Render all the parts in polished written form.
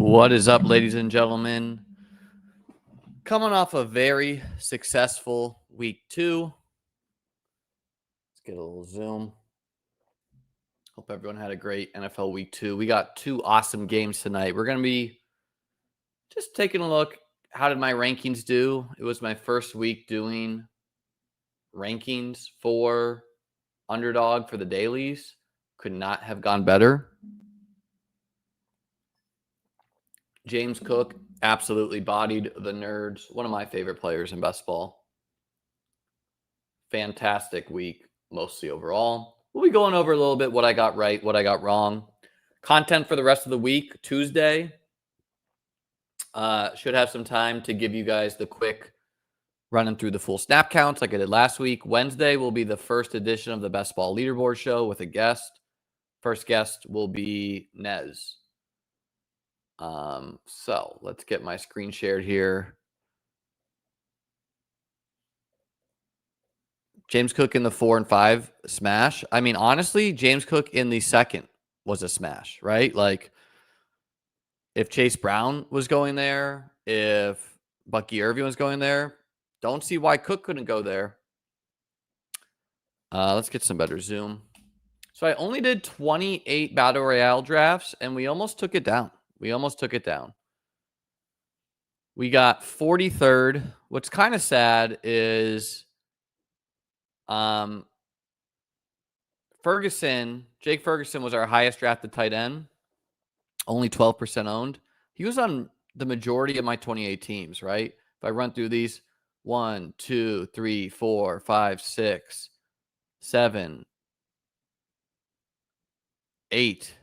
What is up, ladies and gentlemen? Coming off a very successful week 2. Let's get a little zoom. Hope everyone had a great NFL week 2. We got 2 awesome games tonight. We're going to be just taking a look. How did my rankings do? It was my first week doing rankings for Underdog for the dailies. Could not have gone better. James Cook absolutely bodied the nerds. One of my favorite players in best ball. Fantastic week, mostly overall. We'll be going over a little bit what I got right, what I got wrong. Content for the rest of the week, Tuesday. Should have some time to give you guys the quick running through the full snap counts like I did last week. Wednesday will be the first edition of the Best Ball Leaderboard Show with a guest. First guest will be Nez. So let's get my screen shared here. James Cook in the 4 and 5 smash. I mean, honestly, James Cook in the second was a smash, right? Like, if Chase Brown was going there, if Bucky Irving was going there, don't see why Cook couldn't go there. Let's get some better zoom. So I only did 28 Battle Royale drafts, and we almost took it down. We got 43rd. What's kind of sad is Jake Ferguson was our highest drafted tight end, only 12% owned. He was on the majority of my 28 teams, right? If I run through these, 1, 2, 3, 4, 5, 6, 7, 8,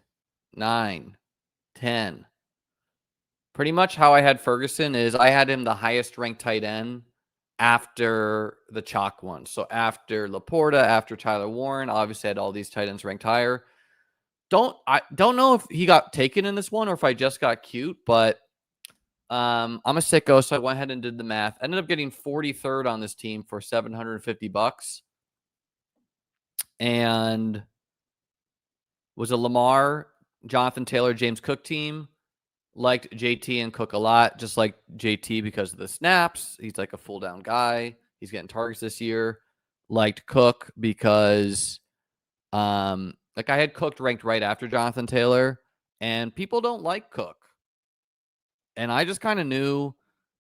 9, 10. Pretty much how I had Ferguson is I had him the highest ranked tight end after the chalk one. So after Laporta, after Tyler Warren, obviously I had all these tight ends ranked higher. I don't know if he got taken in this one or if I just got cute, but I'm a sicko, so I went ahead and did the math. Ended up getting 43rd on this team for $750. And was a Lamar, Jonathan Taylor, James Cook team. Liked JT and Cook a lot, just like JT because of the snaps. He's like a full down guy. He's getting targets this year. Liked Cook because like I had Cook ranked right after Jonathan Taylor, and people don't like Cook. And I just kind of knew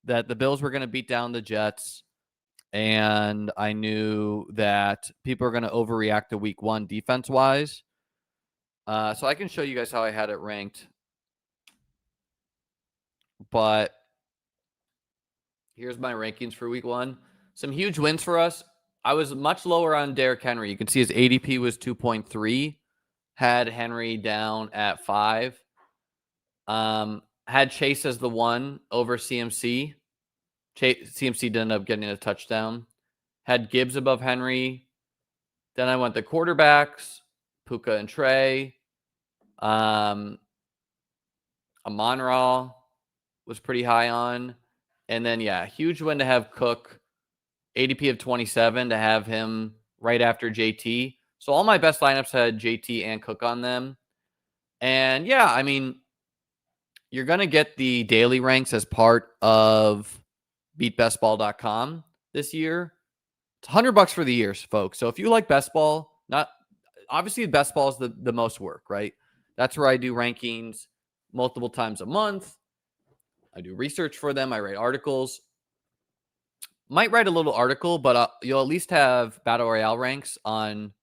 that the Bills were going to beat down the Jets, and I knew that people are going to overreact to week 1 defense-wise. So I can show you guys how I had it ranked. But here's my rankings for week 1. Some huge wins for us. I was much lower on Derrick Henry. You can see his ADP was 2.3. Had Henry down at 5. Had Chase as the 1 over CMC. CMC did end up getting a touchdown. Had Gibbs above Henry. Then I went the quarterbacks, Puka and Trey. Amon-Ra was pretty high on. And then, yeah, huge win to have Cook, ADP of 27, to have him right after JT. So all my best lineups had JT and Cook on them. And, yeah, I mean, you're going to get the daily ranks as part of beatbestball.com this year. It's $100 for the year, folks. So if you like best ball, obviously best ball is the most work, right? That's where I do rankings multiple times a month. I do research for them. I write articles. Might write a little article, but you'll at least have Battle Royale ranks on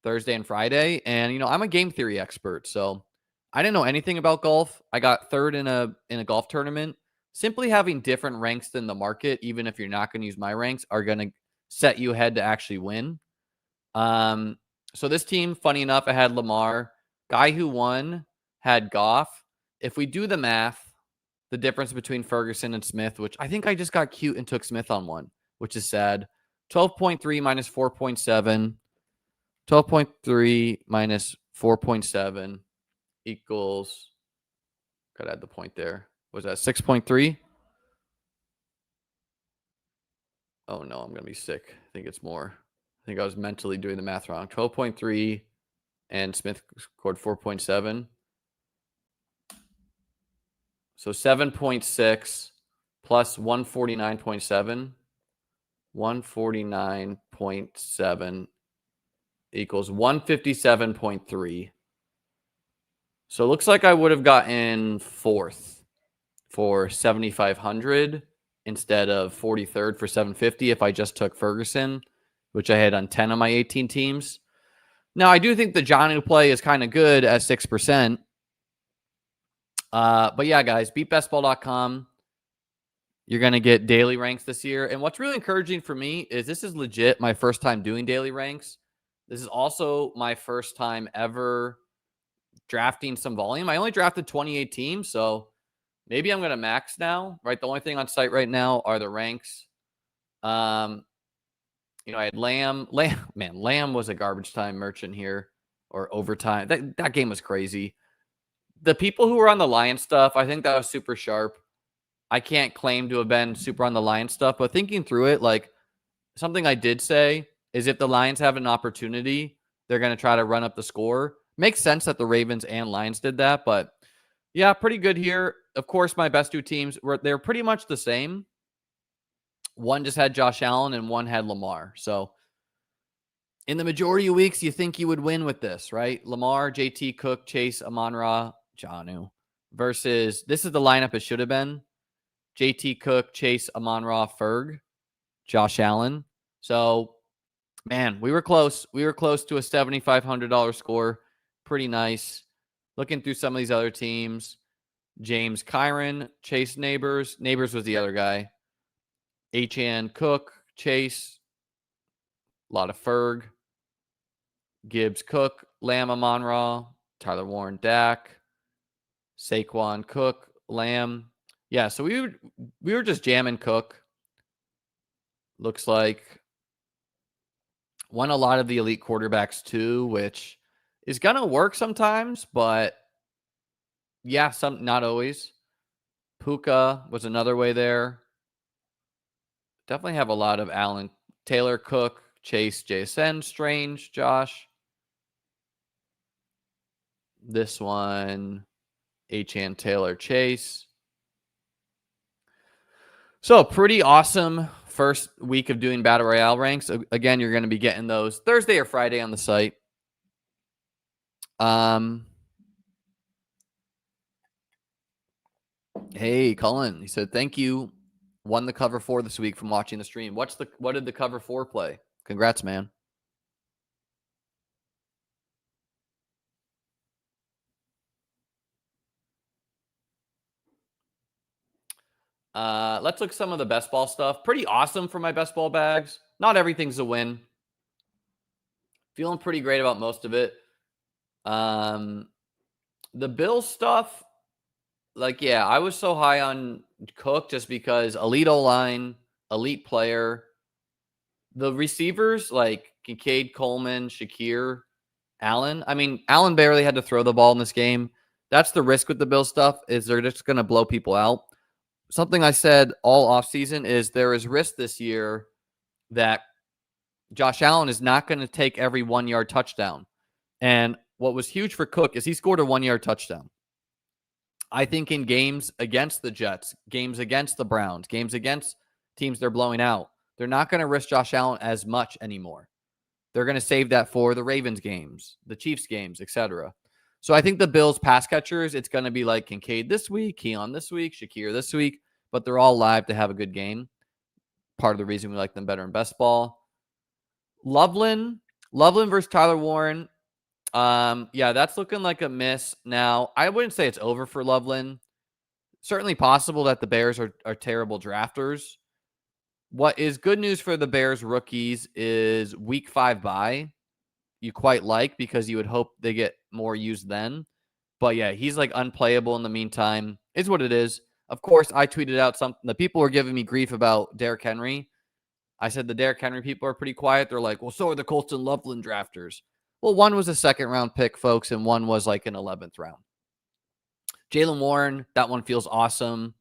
Thursday and Friday. And, I'm a game theory expert, so I didn't know anything about golf. I got 3rd in a golf tournament. Simply having different ranks than the market, even if you're not going to use my ranks, are going to set you ahead to actually win. So this team, funny enough, I had Lamar. Guy who won had Goff. If we do the math, the difference between Ferguson and Smith, which I think I just got cute and took Smith on one, which is sad. 12.3 minus 4.7. 12.3 minus 4.7 equals, got to add the point there. Was that 6.3? Oh, no, I'm going to be sick. I think it's more. I think I was mentally doing the math wrong. 12.3 and Smith scored 4.7. So 7.6 plus 149.7. 149.7 equals 157.3. So it looks like I would have gotten 4th for 7,500 instead of 43rd for 750 if I just took Ferguson, which I had on 10 of my 18 teams. Now, I do think the Jonnu play is kind of good at 6%. But yeah, guys, beatbestball.com. You're going to get daily ranks this year. And what's really encouraging for me is this is legit my first time doing daily ranks. This is also my first time ever drafting some volume. I only drafted 28 teams, so maybe I'm going to max now, right? The only thing on site right now are the ranks. I had Lamb. Lamb was a garbage time merchant here, or overtime. That game was crazy. The people who were on the Lion stuff, I think that was super sharp. I can't claim to have been super on the Lions stuff, but thinking through it, like something I did say is if the Lions have an opportunity, they're going to try to run up the score. Makes sense that the Ravens and Lions did that, but yeah, pretty good here. Of course, my best two teams they're pretty much the same. One just had Josh Allen and one had Lamar. So in the majority of weeks, you think you would win with this, right? Lamar, JT, Cook, Chase, Amon-Ra, Jonnu versus this is the lineup it should have been. JT, Cook, Chase, Amon-Ra, Ferg, Josh Allen. So, man, we were close. We were close to a $7,500 score. Pretty nice. Looking through some of these other teams. James Kyron, Chase Neighbors. Neighbors was the other guy. H.N. Cook, Chase. A lot of Ferg. Gibbs, Cook, Lamb, Amon-Ra, Tyler Warren, Dak. Saquon, Cook, Lamb. Yeah, so we were just jamming Cook. Looks like won a lot of the elite quarterbacks too, which is going to work sometimes, but yeah, not always. Puka was another way there. Definitely have a lot of Allen, Taylor, Cook, Chase, JSN, Strange, Josh. This one, H.N. Taylor, Chase. So pretty awesome first week of doing Battle Royale ranks. Again, you're going to be getting those Thursday or Friday on the site. Hey, Cullen. He said, thank you. Won the cover 4 this week from watching the stream. What did the cover 4 play? Congrats, man. Let's look at some of the best ball stuff. Pretty awesome for my best ball bags. Not everything's a win. Feeling pretty great about most of it. The Bills stuff, like, yeah, I was so high on Cook just because elite O-line, elite player. The receivers, like Kincaid, Coleman, Shakir, Allen. I mean, Allen barely had to throw the ball in this game. That's the risk with the Bills stuff, is they're just going to blow people out. Something I said all offseason is there is risk this year that Josh Allen is not going to take every 1-yard touchdown. And what was huge for Cook is he scored a 1-yard touchdown. I think in games against the Jets, games against the Browns, games against teams they're blowing out, they're not going to risk Josh Allen as much anymore. They're going to save that for the Ravens games, the Chiefs games, etc. So I think the Bills pass catchers, it's going to be like Kincaid this week, Keon this week, Shakir this week, but they're all live to have a good game. Part of the reason we like them better in best ball. Loveland versus Tyler Warren. Yeah, that's looking like a miss. Now, I wouldn't say it's over for Loveland. Certainly possible that the Bears are terrible drafters. What is good news for the Bears rookies is week 5 bye. You quite like because you would hope they get more used then. But yeah, he's like unplayable in the meantime. Is what it is. Of course, I tweeted out something. The people were giving me grief about Derrick Henry. I said the Derrick Henry people are pretty quiet. They're like, well, so are the Colts and Loveland drafters. Well, one was a 2nd-round pick, folks, and one was like an 11th round. Jaylen Warren, that one feels awesome.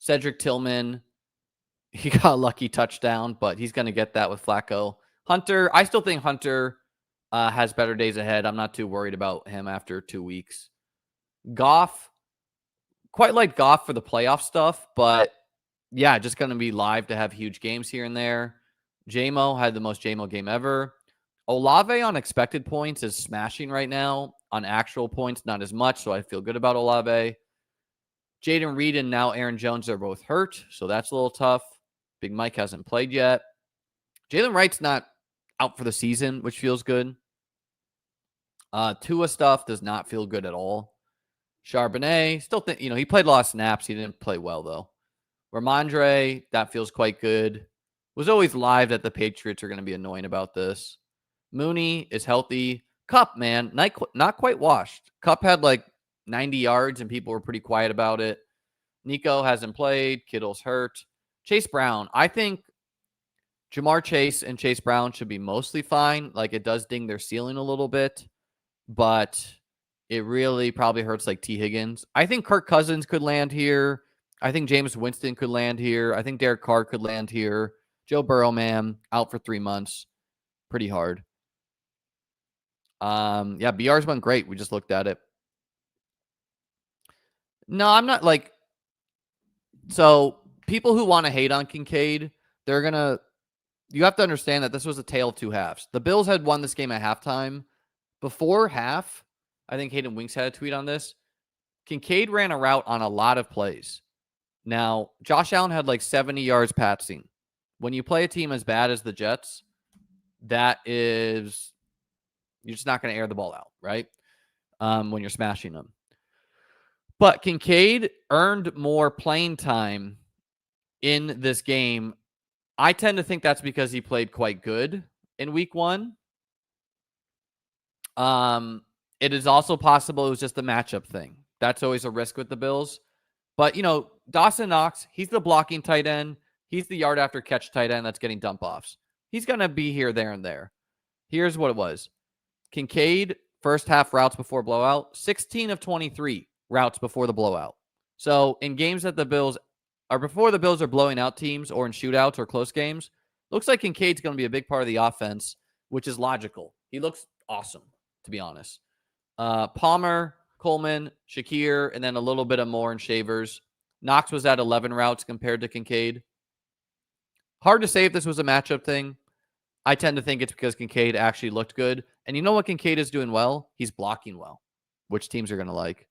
Cedric Tillman, he got a lucky touchdown, but he's going to get that with Flacco. Hunter, I still think Hunter has better days ahead. I'm not too worried about him after 2 weeks. Goff, quite like Goff for the playoff stuff, but yeah, just going to be live to have huge games here and there. JMO had the most JMO game ever. Olave on expected points is smashing right now. On actual points, not as much, so I feel good about Olave. Jaden Reed and now Aaron Jones are both hurt, so that's a little tough. Big Mike hasn't played yet. Jalen Wright's not out for the season, which feels good. Tua stuff does not feel good at all. Charbonnet, still think, he played a lot of snaps. He didn't play well, though. Ramondre, that feels quite good. Was always live that the Patriots are going to be annoying about this. Mooney is healthy. Kupp, man, not quite washed. Kupp had like 90 yards, and people were pretty quiet about it. Nico hasn't played. Kittle's hurt. Chase Brown, I think Jamar Chase and Chase Brown should be mostly fine. Like, it does ding their ceiling a little bit, but it really probably hurts like T. Higgins. I think Kirk Cousins could land here. I think Jameis Winston could land here. I think Derek Carr could land here. Joe Burrow, man, out for 3 months. Pretty hard. Yeah, BR's went great. We just looked at it. No, I'm not like... So, people who want to hate on Kincaid, they're going to... You have to understand that this was a tale of two halves. The Bills had won this game at halftime. Before half, I think Hayden Winks had a tweet on this. Kincaid ran a route on a lot of plays. Now, Josh Allen had like 70 yards passing. When you play a team as bad as the Jets, that is... You're just not going to air the ball out, right? When you're smashing them. But Kincaid earned more playing time in this game. I tend to think that's because he played quite good in week 1. It is also possible it was just a matchup thing. That's always a risk with the Bills. But, Dawson Knox, he's the blocking tight end. He's the yard after catch tight end that's getting dump offs. He's going to be here, there, and there. Here's what it was. Kincaid, first half routes before blowout, 16 of 23 routes before the blowout. So in games that the Bills are before the Bills are blowing out teams or in shootouts or close games, looks like Kincaid's going to be a big part of the offense, which is logical. He looks awesome, to be honest. Palmer, Coleman, Shakir, and then a little bit of Moore and Shavers. Knox was at 11 routes compared to Kincaid. Hard to say if this was a matchup thing. I tend to think it's because Kincaid actually looked good. And you know what Kincaid is doing well? He's blocking well, which teams are going to like.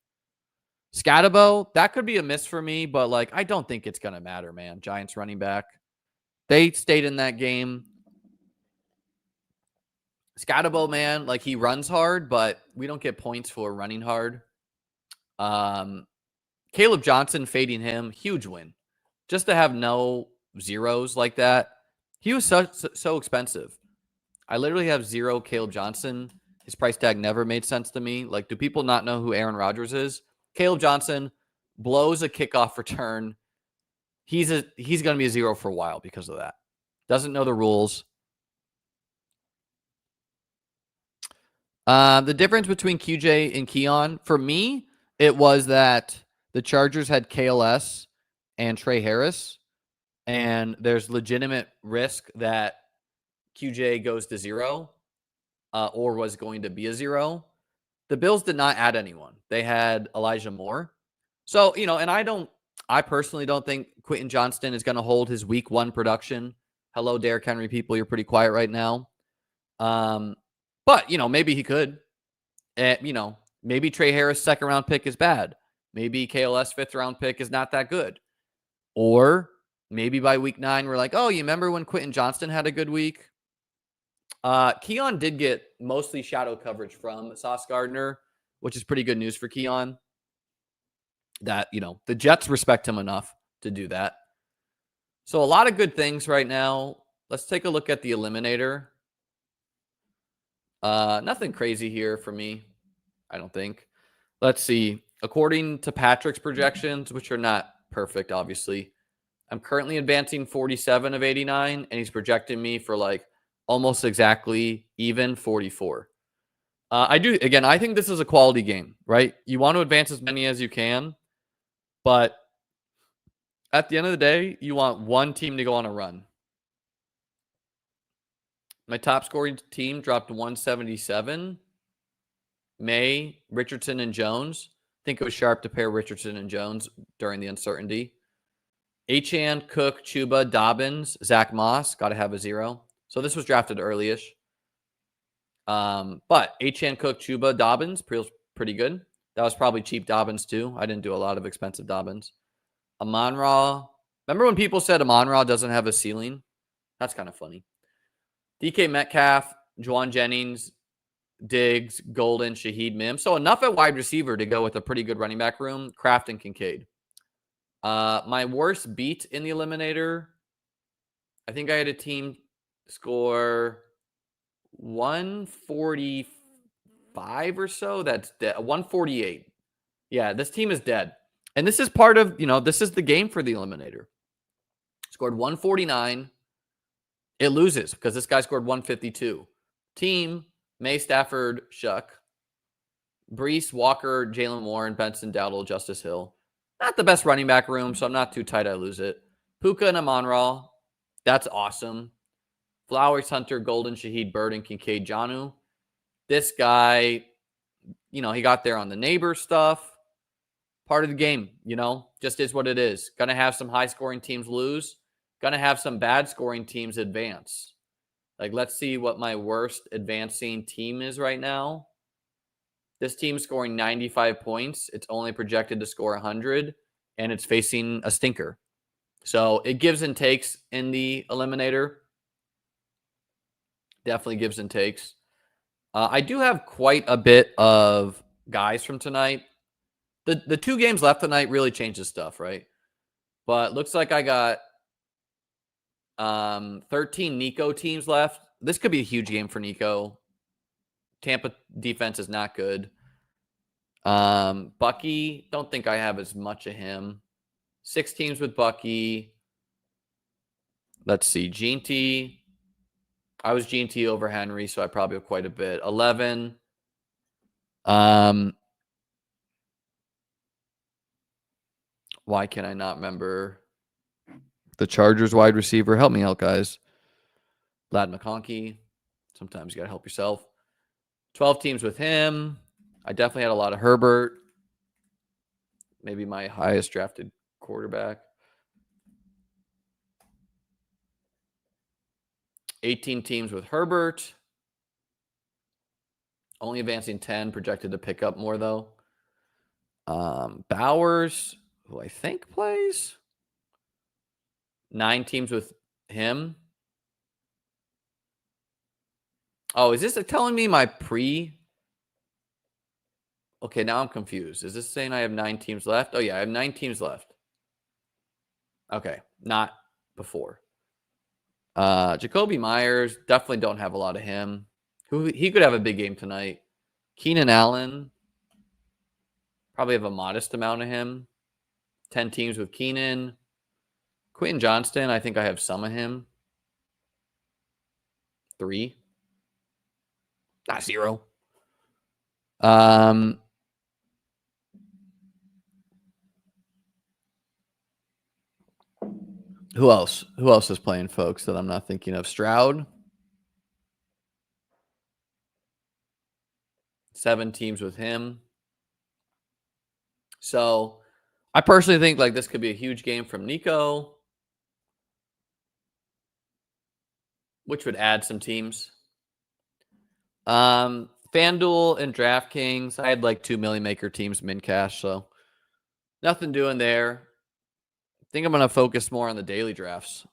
Scatabo, that could be a miss for me, but like I don't think it's going to matter, man. Giants running back. They stayed in that game. Scatabo, man, like he runs hard, but we don't get points for running hard. Caleb Johnson fading him, huge win. Just to have no zeros like that. He was so expensive. I literally have 0 Caleb Johnson. His price tag never made sense to me. Like, do people not know who Aaron Rodgers is? Caleb Johnson blows a kickoff return. He's going to be a 0 for a while because of that. Doesn't know the rules. The difference between QJ and Keon, for me, it was that the Chargers had KLS and Trey Harris, and there's legitimate risk that QJ goes to 0 or was going to be a 0. The Bills did not add anyone. They had Elijah Moore. So, and I personally don't think Quentin Johnston is going to hold his week 1 production. Hello, Derrick Henry people. You're pretty quiet right now. But, maybe he could. Maybe Trey Harris' 2nd round pick is bad. Maybe KLS 5th round pick is not that good. Or maybe by week 9, we're like, oh, you remember when Quentin Johnston had a good week? Keon did get mostly shadow coverage from Sauce Gardner, which is pretty good news for Keon. That, the Jets respect him enough to do that. So a lot of good things right now. Let's take a look at the Eliminator. Nothing crazy here for me, I don't think. Let's see. According to Patrick's projections, which are not perfect, obviously, I'm currently advancing 47 of 89, and he's projecting me for like almost exactly even 44. I think this is a quality game, right? You want to advance as many as you can, but at the end of the day, you want one team to go on a run. My top scoring team dropped to 177. May, Richardson, and Jones. think it was sharp to pair Richardson and Jones during the uncertainty. Achane, Cook, Chuba, Dobbins, Zach Moss, got to have a 0. So this was drafted early-ish. But Achane, Cook, Chuba, Dobbins, pretty good. That was probably cheap Dobbins too. I didn't do a lot of expensive Dobbins. Amon-Ra. Remember when people said Amon-Ra doesn't have a ceiling? That's kind of funny. DK Metcalf, Juwan Jennings, Diggs, Golden, Shaheed Mims. So enough at wide receiver to go with a pretty good running back room. Kraft and Kincaid. My worst beat in the Eliminator, I think I had a team score 145 or so. That's dead. 148. Yeah, this team is dead. And this is part of, this is the game for the Eliminator. Scored 149. It loses because this guy scored 152. Team, May, Stafford, Shuck, Brees, Walker, Jalen Warren, Benson, Dowdle, Justice Hill. Not the best running back room, so I'm not too tight I lose it. Puka and Amon-Ra. That's awesome. Flowers, Hunter, Golden, Shaheed, Bird, and Kincaid, Jonnu. This guy, he got there on the neighbor stuff. Part of the game, just is what it is. Going to have some high-scoring teams lose. Going to have some bad-scoring teams advance. Let's see what my worst advancing team is right now. This team's scoring 95 points. It's only projected to score 100, and it's facing a stinker. So it gives and takes in the Eliminator. Definitely gives and takes. I do have quite a bit of guys from tonight. The 2 games left tonight really changes stuff, right? But looks like I got 13 Nico teams left. This could be a huge game for Nico. Tampa defense is not good. Bucky, don't think I have as much of him. 6 teams with Bucky. Let's see. Gene T. I was Gene T over Henry, so I probably have quite a bit. 11. Why can I not remember the Chargers wide receiver? Help me out, guys. Lad McConkey. Sometimes you got to help yourself. 12 teams with him. I definitely had a lot of Herbert. Maybe my highest drafted quarterback. 18 teams with Herbert. Only advancing 10. Projected to pick up more, though. Bowers, who I think plays. 9 teams with him. Oh, is this telling me my pre? Okay, now I'm confused. Is this saying I have 9 teams left? Oh, yeah, I have 9 teams left. Okay, not before. Jacoby Myers, definitely don't have a lot of him. He could have a big game tonight. Keenan Allen, probably have a modest amount of him. 10 teams with Keenan. Quentin Johnston, I think I have some of him. 3. Not 0. Who else? Who else is playing, folks, that I'm not thinking of? Stroud. 7 teams with him. So I personally think this could be a huge game from Nico, which would add some teams. FanDuel and DraftKings, I had 2 million maker teams min cash, so nothing doing there. I think I'm going to focus more on the daily drafts.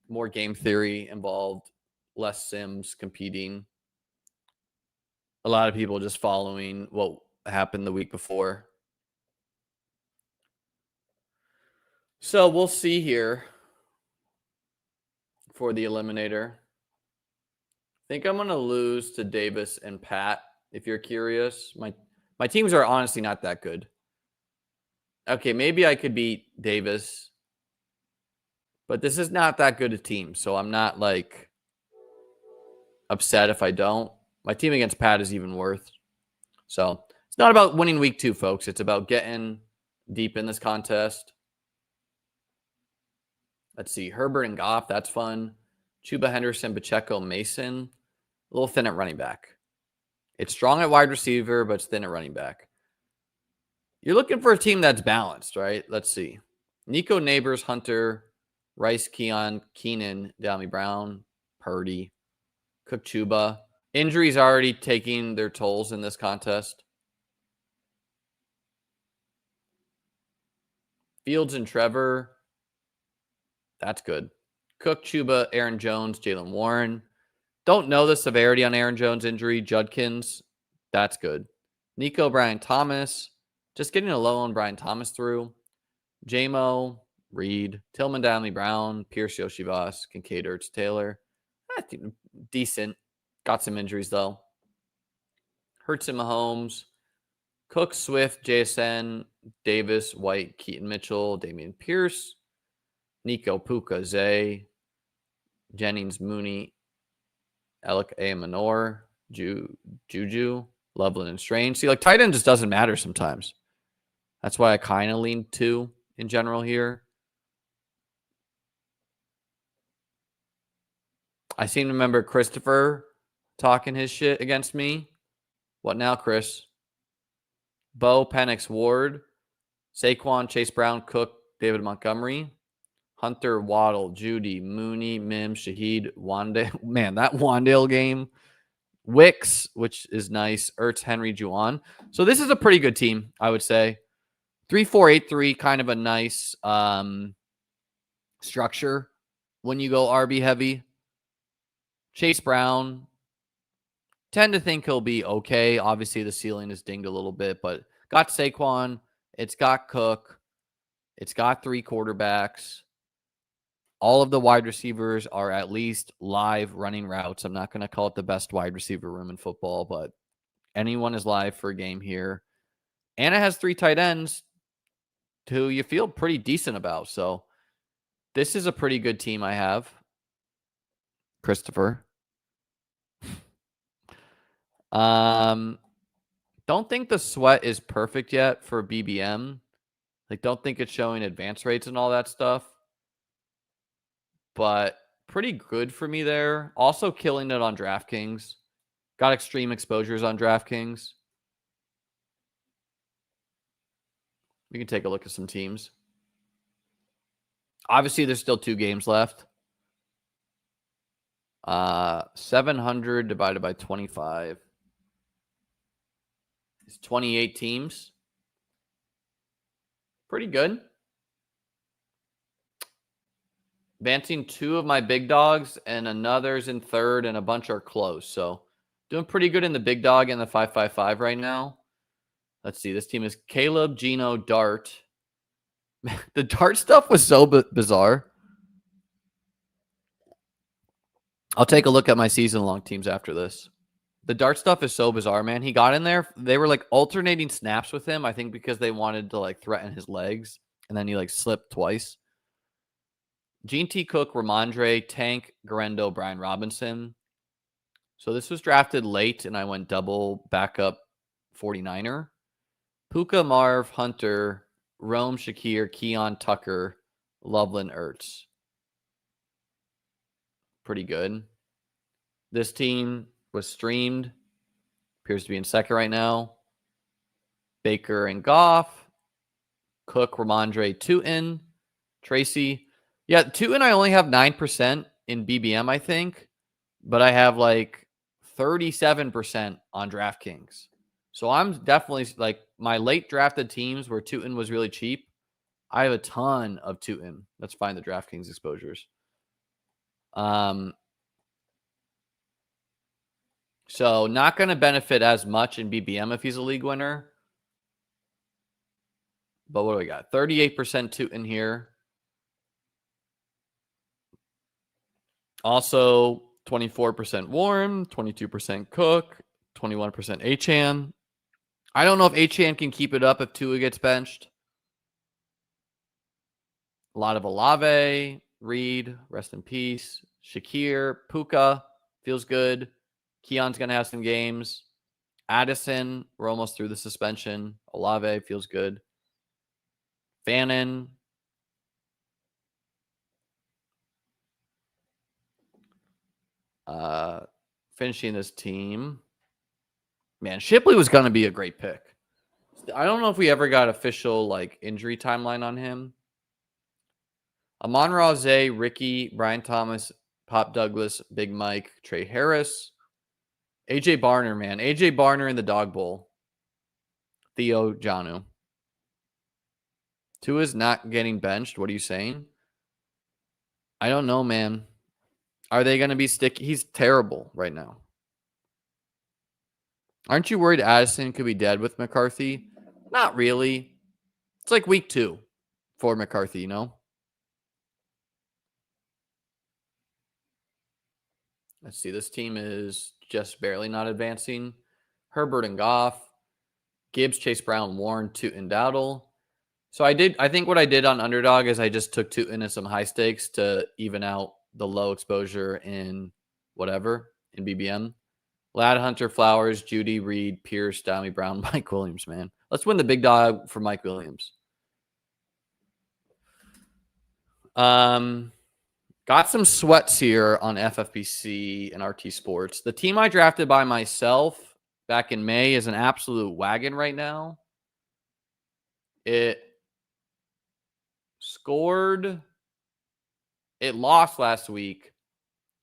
More game theory involved, less sims competing. A lot of people just following what happened the week before. So we'll see here for the Eliminator. I think I'm going to lose to Davis and Pat, if you're curious. My teams are honestly not that good. Okay, maybe I could beat Davis. But this is not that good a team, so I'm not, upset if I don't. My team against Pat is even worse. So it's not about winning week 2, folks. It's about getting deep in this contest. Let's see. Herbert and Goff, that's fun. Chuba, Henderson, Pacheco, Mason. A little thin at running back. It's strong at wide receiver, but it's thin at running back. You're looking for a team that's balanced, right? Let's see. Nico Neighbors, Hunter, Rice, Keon, Keenan, Downey Brown, Purdy, Cook, Chuba. Injuries already taking their tolls in this contest. Fields and Trevor. That's good. Cook, Chuba, Aaron Jones, Jalen Warren. Don't know the severity on Aaron Jones' injury. Judkins. That's good. Nico, Brian Thomas. Just getting a low on Brian Thomas through. JMO, Reed, Tillman, Downey Brown, Pierce, Yoshivas, Kincaid, Ertz, Taylor. Decent. Got some injuries, though. Hurts and Mahomes. Cook, Swift, JSN, Davis, White, Keaton Mitchell, Damian Pierce, Nico, Puka, Zay, Jennings, Mooney, Alec A. Manor, Juju, Loveland, and Strange. See, like tight end just doesn't matter sometimes. That's why I kind of lean 2 in general here. I seem to remember Christopher talking his shit against me. What now, Chris? Bo, Penix, Ward, Saquon, Chase Brown, Cook, David Montgomery, Hunter, Waddle, Judy, Mooney, Mims, Shaheed, Wandale. Man, that Wandale game. Wicks, which is nice. Ertz, Henry, Juwan. So this is a pretty good team, I would say. 3-4-8-3, kind of a nice structure when you go RB heavy. Chase Brown, tend to think he'll be okay. Obviously, the ceiling is dinged a little bit, but got Saquon. It's got Cook. It's got 3 quarterbacks. All of the wide receivers are at least live running routes. I'm not going to call it the best wide receiver room in football, but anyone is live for a game here. And it has 3 tight ends who you feel pretty decent about. So this is a pretty good team I have. Christopher. Don't think the sweat is perfect yet for BBM. Like, don't think it's showing advance rates and all that stuff. But pretty good for me there. Also killing it on DraftKings. Got extreme exposures on DraftKings. We can take a look at some teams. Obviously, there's still 2 games left. 700 divided by 25 is 28 teams. Pretty good. Advancing 2 of my big dogs and another's in third and a bunch are close. So doing pretty good in the big dog and the 555 right now. Let's see. This team is Caleb, Gino, Dart. The Dart stuff was so bizarre. I'll take a look at my season-long teams after this. The Dart stuff is so bizarre, man. He got in there. They were like alternating snaps with him, I think because they wanted to like threaten his legs. And then he like slipped twice. Gene T. Cook, Ramondre, Tank, Garendo, Brian Robinson. So this was drafted late, and I went double backup 49er. Puka, Marv, Hunter, Rome, Shakir, Keon, Tucker, Loveland, Ertz. Pretty good. This team was streamed. Appears to be in second right now. Baker and Goff. Cook, Ramondre, Tootin, Tracy. Yeah, Tootin I only have 9% in BBM, I think. But I have like 37% on DraftKings. So I'm definitely like my late drafted teams where Tootin was really cheap. I have a ton of Tootin. Let's find the DraftKings exposures. So not going to benefit as much in BBM if he's a league winner. But what do we got? 38% Tootin here. Also 24% Warren, 22% Cook, 21% Achane. I don't know if Achane can keep it up if Tua gets benched. A lot of Olave, Reed, rest in peace. Shakir, Puka, feels good. Keon's going to have some games. Addison, we're almost through the suspension. Olave feels good. Fannin. Finishing this team. Man, Shipley was going to be a great pick. I don't know if we ever got official like injury timeline on him. Amon-Ra Zay, Ricky, Brian Thomas, Pop Douglas, Big Mike, Trey Harris, AJ Barner, man. AJ Barner in the dog bowl. Theo Janu. Tua's not getting benched. What are you saying? I don't know, man. Are they going to be sticky? He's terrible right now. Aren't you worried Addison could be dead with McCarthy? Not really. It's like week 2 for McCarthy, you know? Let's see. This team is just barely not advancing. Herbert and Goff. Gibbs, Chase Brown, Warren, Tootin, and Dowdle. So I think what I did on Underdog is I just took Tootin and some high stakes to even out the low exposure in whatever, in BBM. Ladd, Hunter, Flowers, Judy, Reed, Pierce, Downey Brown, Mike Williams, man. Let's win the big dog for Mike Williams. Got some sweats here on FFPC and RT Sports. The team I drafted by myself back in May is an absolute wagon right now. It lost last week,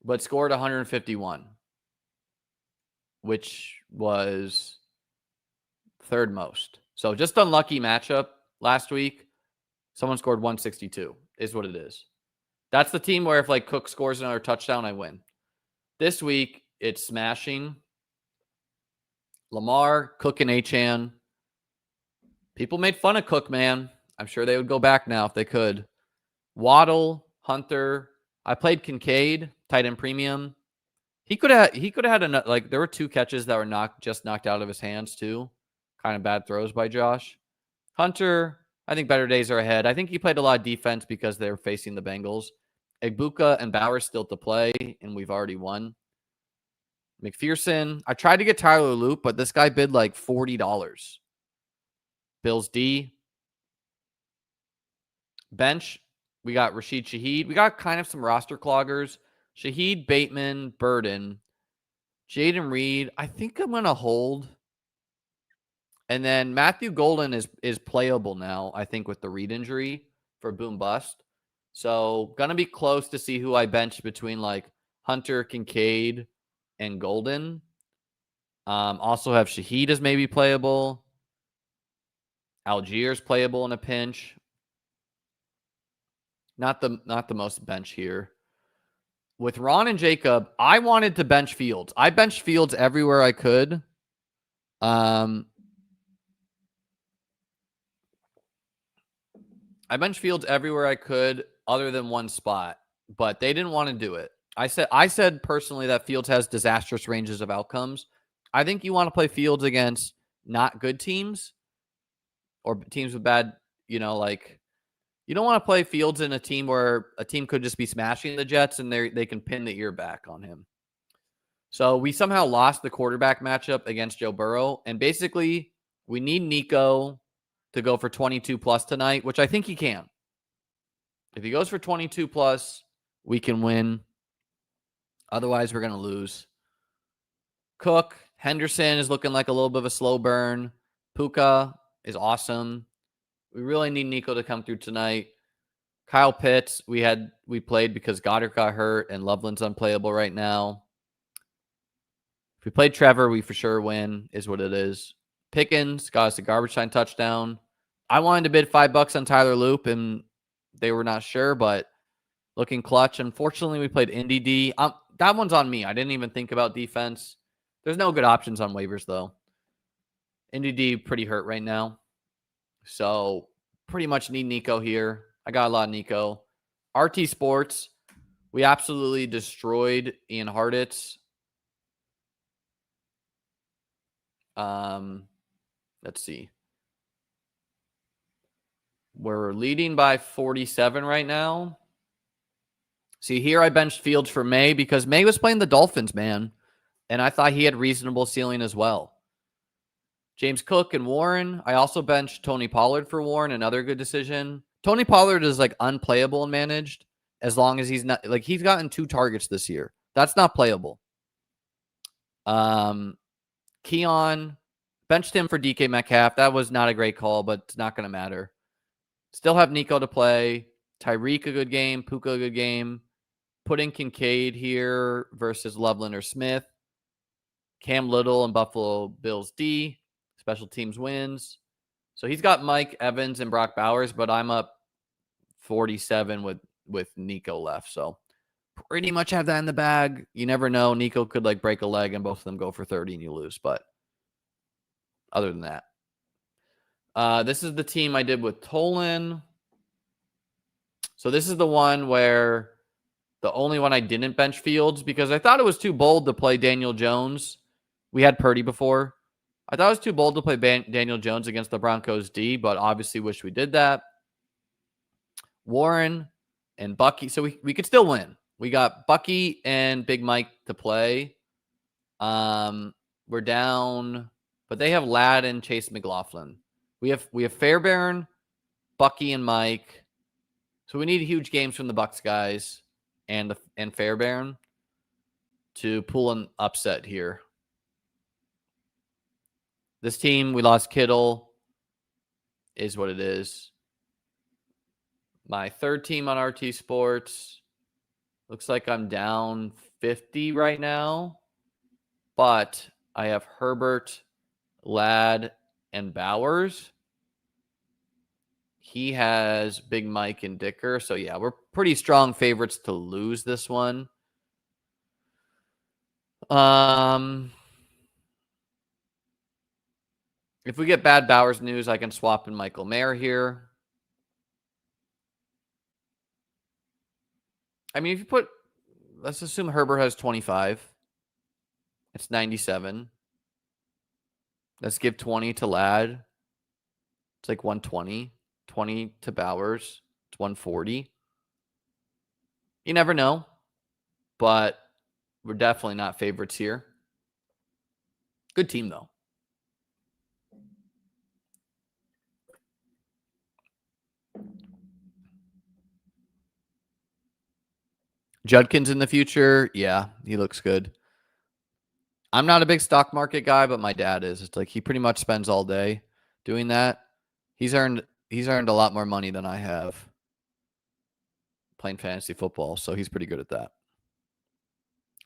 but scored 151, which was third most. So just unlucky matchup last week. Someone scored 162 is what it is. That's the team where if like Cook scores another touchdown, I win. This week, it's smashing. Lamar, Cook, and Achane. People made fun of Cook, man. I'm sure they would go back now if they could. Waddle, Hunter. I played Kincaid, tight end premium. He could have had enough. Like there were 2 catches that were knocked out of his hands too. Kind of bad throws by Josh. Hunter, I think better days are ahead. I think he played a lot of defense because they're facing the Bengals. Egbuka and Bauer still to play, and we've already won. McPherson. I tried to get Tyler Loop, but this guy bid like $40. Bills D. Bench. We got Rashid Shaheed. We got kind of some roster cloggers. Shaheed, Bateman, Burden. Jaden Reed. I think I'm going to hold. And then Matthew Golden is playable now, I think, with the Reed injury for boom bust. So going to be close to see who I bench between like Hunter, Kincaid, and Golden. Also have Shaheed as maybe playable. Algiers playable in a pinch. Not the most bench here. With Ron and Jacob, I wanted to bench Fields. I benched Fields everywhere I could. I benched Fields everywhere I could other than one spot, but they didn't want to do it. I said personally that Fields has disastrous ranges of outcomes. I think you want to play Fields against not good teams or teams with bad, like you don't want to play Fields in a team where a team could just be smashing the Jets and they can pin the ear back on him. So we somehow lost the quarterback matchup against Joe Burrow, and basically we need Nico to go for 22 plus tonight, which I think he can. If he goes for 22 plus, we can win. Otherwise, we're going to lose. Cook, Henderson is looking like a little bit of a slow burn. Puka is awesome. We really need Nico to come through tonight. Kyle Pitts, we played because Goddard got hurt and Loveland's unplayable right now. If we played Trevor, we for sure win, is what it is. Pickens got us a garbage time touchdown. I wanted to bid $5 on Tyler Loop, and they were not sure, but looking clutch. Unfortunately, we played Indy D. That one's on me. I didn't even think about defense. There's no good options on waivers, though. Indy D pretty hurt right now. So pretty much need Nico here. I got a lot of Nico. RT Sports, we absolutely destroyed Ian Harditz. Let's see. We're leading by 47 right now. See, here I benched Fields for May because May was playing the Dolphins, man. And I thought he had reasonable ceiling as well. James Cook and Warren. I also benched Tony Pollard for Warren, another good decision. Tony Pollard is like unplayable and managed as long as he's not like he's gotten 2 targets this year. That's not playable. Keon, Benched him for DK Metcalf. That was not a great call, but it's not going to matter. Still have Nico to play. Tyreek, a good game. Puka, a good game. Put in Kincaid here versus Loveland or Smith. Cam Little and Buffalo Bills D. Special teams wins. So he's got Mike Evans and Brock Bowers, but I'm up 47 with Nico left. So pretty much have that in the bag. You never know. Nico could like break a leg and both of them go for 30 and you lose. But other than that, this is the team I did with Tolan. So this is the one where the only one I didn't bench Fields because I thought it was too bold to play Daniel Jones. We had Purdy before. I thought it was too bold to play Daniel Jones against the Broncos D, but obviously wish we did that. Warren and Bucky. So we could still win. We got Bucky and Big Mike to play. We're down, but they have Ladd and Chase McLaughlin. We have Fairbairn, Bucky, and Mike. So we need huge games from the Bucks guys and Fairbairn to pull an upset here. This team, we lost Kittle, is what it is. My third team on RT Sports, looks like I'm down 50 right now, but I have Herbert, Ladd, and Bowers. He has Big Mike and Dicker. So, yeah, we're pretty strong favorites to lose this one. If we get bad Bowers news, I can swap in Michael Mayer here. I mean, if you put, let's assume Herbert has 25. It's 97. Let's give 20 to Ladd. It's like 120. 20 to Bowers. It's 140. You never know. But we're definitely not favorites here. Good team, though. Judkins in the future. Yeah, he looks good. I'm not a big stock market guy, but my dad is. It's like he pretty much spends all day doing that. He's earned a lot more money than I have playing fantasy football, so he's pretty good at that.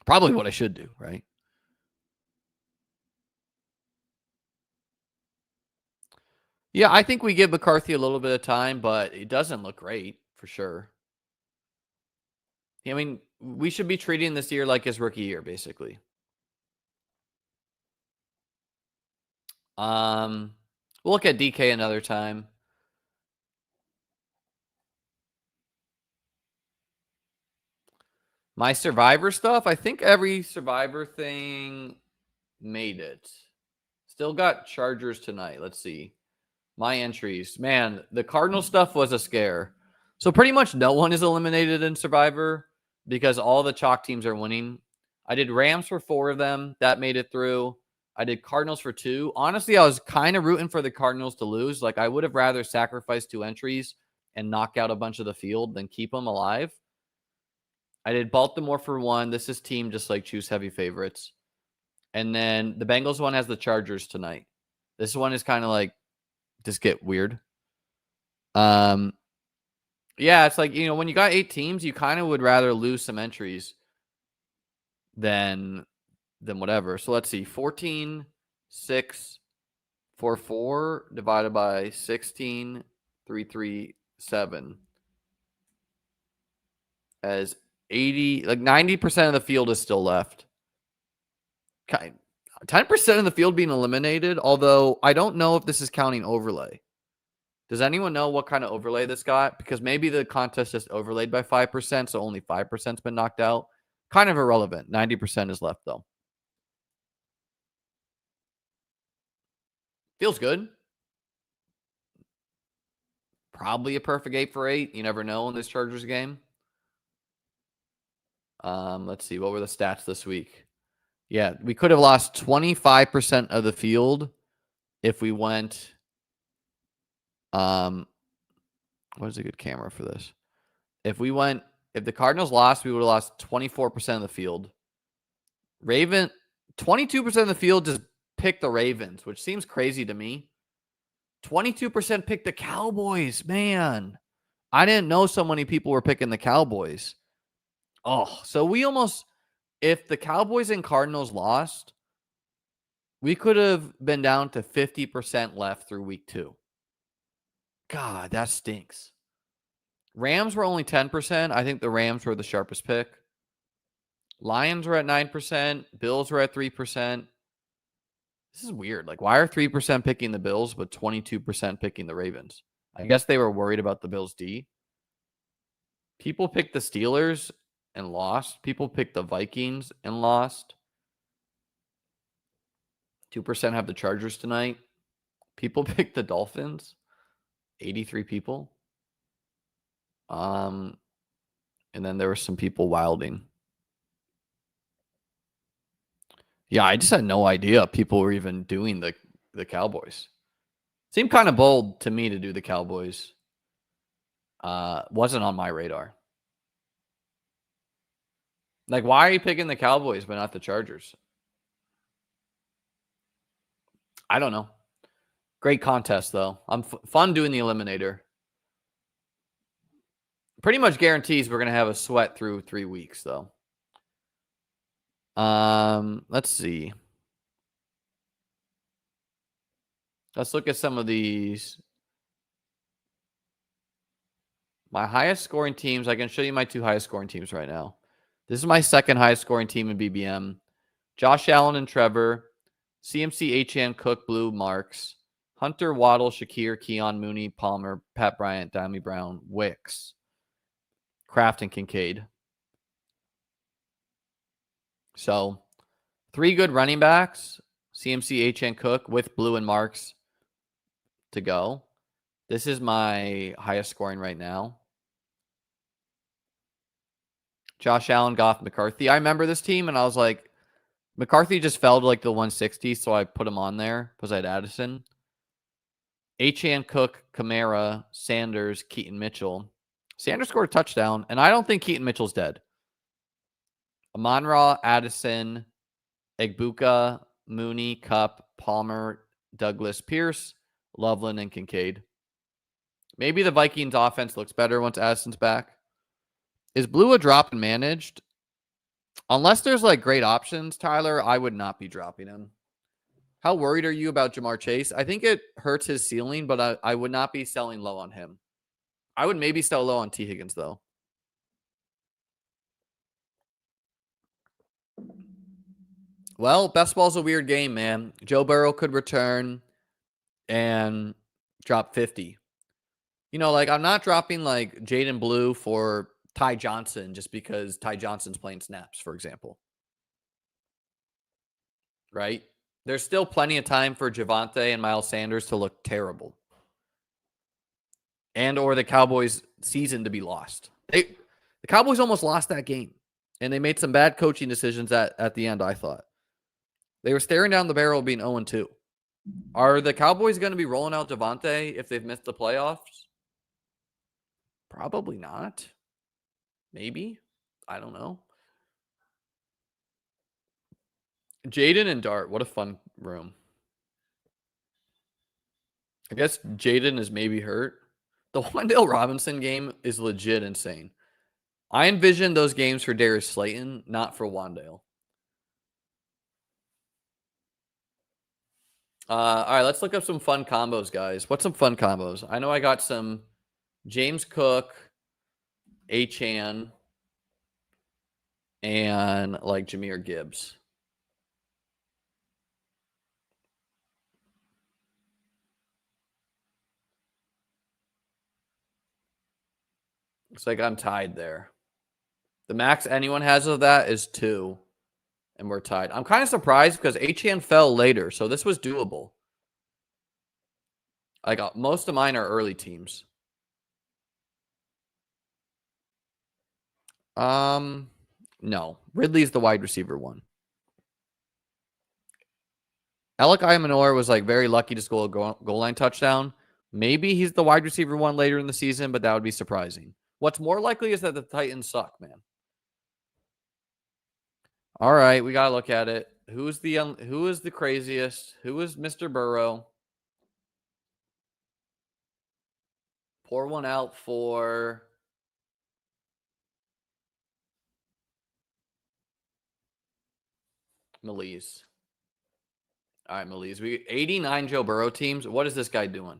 Probably what I should do, right? Yeah, I think we give McCarthy a little bit of time, but it doesn't look great for sure. I mean, we should be treating this year like his rookie year, basically. We'll look at DK another time. My Survivor stuff, I think every Survivor thing made it. Still got Chargers tonight. Let's see. My entries. Man, the Cardinal stuff was a scare. So pretty much no one is eliminated in Survivor because all the chalk teams are winning. I did Rams for 4 of them. That made it through. I did Cardinals for 2. Honestly, I was kind of rooting for the Cardinals to lose. Like, I would have rather sacrificed 2 entries and knock out a bunch of the field than keep them alive. I did Baltimore for 1. This is team just like choose heavy favorites. And then the Bengals one has the Chargers tonight. This one is kind of like just get weird. Yeah, it's like, you know, when you got 8 teams, you kind of would rather lose some entries than whatever. So let's see. 14, 6, 4, 4 divided by 16, 3, 3, 7. As 80, like 90% of the field is still left. 10% of the field being eliminated, although I don't know if this is counting overlay. Does anyone know what kind of overlay this got? Because maybe the contest just overlaid by 5%, so only 5%'s been knocked out. Kind of irrelevant. 90% is left, though. Feels good. Probably a perfect 8 for 8. You never know in this Chargers game. Let's see. What were the stats this week? Yeah, we could have lost 25% of the field if we went. What is a good camera for this? If the Cardinals lost, we would have lost 24% of the field. 22% of the field just picked the Ravens, which seems crazy to me. 22% picked the Cowboys. Man, I didn't know so many people were picking the Cowboys. Oh, so we almost, if the Cowboys and Cardinals lost, we could have been down to 50% left through week 2. God, that stinks. Rams were only 10%. I think the Rams were the sharpest pick. Lions were at 9%. Bills were at 3%. This is weird. Like, why are 3% picking the Bills, but 22% picking the Ravens? I guess they were worried about the Bills' D. People picked the Steelers and lost. People picked the Vikings and lost. 2% have the Chargers tonight. People picked the Dolphins. 83 people. And then there were some people wilding. Yeah, I just had no idea people were even doing the Cowboys. Seemed kind of bold to me to do the Cowboys. Wasn't on my radar. Like, why are you picking the Cowboys but not the Chargers? I don't know. Great contest, though. I'm fun doing the Eliminator. Pretty much guarantees we're going to have a sweat through 3 weeks, though. Let's see. Let's look at some of these. My highest scoring teams. I can show you my 2 highest scoring teams right now. This is my second highest scoring team in BBM. Josh Allen and Trevor. CMC, Achane, Cook, Blue, Marks. Hunter, Waddle, Shakir, Keon, Mooney, Palmer, Pat Bryant, Dami Brown, Wicks. Kraft and Kincaid. So, 3 good running backs. CMC, Achane, Cook with Blue and Marks to go. This is my highest scoring right now. Josh Allen, Goff, McCarthy. I remember this team, and I was like, McCarthy just fell to like the 160, so I put him on there because I had Addison. Achane, Cook, Kamara, Sanders, Keaton Mitchell. Sanders scored a touchdown, and I don't think Keaton Mitchell's dead. Amon-Ra, Addison, Egbuka, Mooney, Cup, Palmer, Douglas, Pierce, Loveland, and Kincaid. Maybe the Vikings offense looks better once Addison's back. Is Blue a drop and managed? Unless there's like great options, Tyler, I would not be dropping him. How worried are you about Jamar Chase? I think it hurts his ceiling, but I would not be selling low on him. I would maybe sell low on T. Higgins, though. Well, best ball's a weird game, man. Joe Burrow could return and drop 50. You know, like, I'm not dropping like Jaden Blue for Ty Johnson just because Ty Johnson's playing snaps, for example. Right? There's still plenty of time for Javonte and Miles Sanders to look terrible. And or the Cowboys' season to be lost. The Cowboys almost lost that game. And they made some bad coaching decisions at the end, I thought. They were staring down the barrel of being 0-2. Are the Cowboys going to be rolling out Javonte if they've missed the playoffs? Probably not. Maybe. I don't know. Jaden and Dart. What a fun room. I guess Jaden is maybe hurt. The Wan'Dale Robinson game is legit insane. I envision those games for Darius Slayton, not for Wan'Dale. All right, let's look up some fun combos, guys. What's some fun combos? I know I got some James Cook, Achane, and like Jahmyr Gibbs. Looks like I'm tied there. The max anyone has of that is 2, and we're tied. I'm kind of surprised because Achane fell later, so this was doable. I got most of mine are early teams. No. Ridley's the wide receiver one. Alec Imanor was like very lucky to score a goal line touchdown. Maybe he's the wide receiver one later in the season, but that would be surprising. What's more likely is that the Titans suck, man. All right, we got to look at it. who is the craziest? Who is Mr. Burrow? Pour one out for Melise. All right, Melise. We 89 Joe Burrow teams. What is this guy doing?